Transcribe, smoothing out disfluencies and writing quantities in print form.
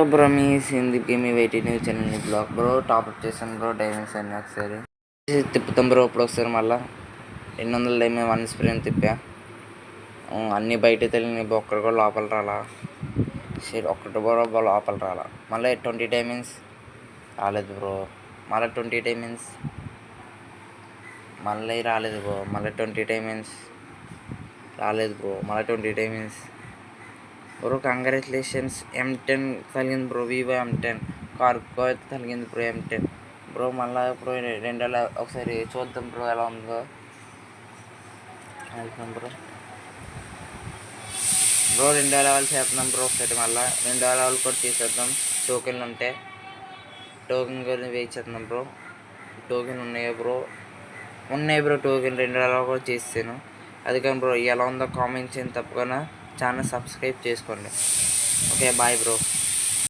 bro మీ సింధికి మీ weighty news ఛానల్ని black bro top-up చేశాను bro diamonds అన్ని ఒకసారి తిప్పుతాం బ్రో ఇప్పుడు ఒకసారి మళ్ళీ 200 డైమండ్ 1 స్ప్రింట్ తిప్పా అన్నీ బయట తెలియని ఒక్కడు కూడా లోపల రాలా ఒక్కటి కూడా లోపల రాలా మళ్ళీ 20 డైమండ్స్ రాలేదు బ్రో మళ్ళీ 20 డైమండ్స్ మళ్ళీ రాలేదు బ్రో మళ్ళీ 20 డైమండ్స్ రాలేదు బ్రో మళ్ళీ 20 డైమండ్స్ బ్రో కంగ్రాచులేషన్స్ M10 కలిగింది బ్రో వివో M10 కార్కో అయితే కలిగింది బ్రో M10 బ్రో మళ్ళీ ఇప్పుడు 2 ఒకసారి చూద్దాం బ్రో ఎలా ఉందో వెళ్తున్నాం బ్రో 2 లెవెల్ చేస్తున్నాం బ్రో ఒకసారి మళ్ళీ 2 లెవెల్ కూడా చేసేద్దాం టోకెన్లు ఉంటే టోకెన్ గురించి వెయిట్ చేస్తున్నాం బ్రో టోకెన్ ఉన్నాయి బ్రో టోకెన్ 2 లెవెల్ కూడా చేసాను అది కానీ బ్రో ఎలా ఉందో కామెంట్ చేయండి తప్పకుండా ఛానల్ సబ్స్క్రైబ్ చేసుకోండి ఓకే బాయ్ బ్రో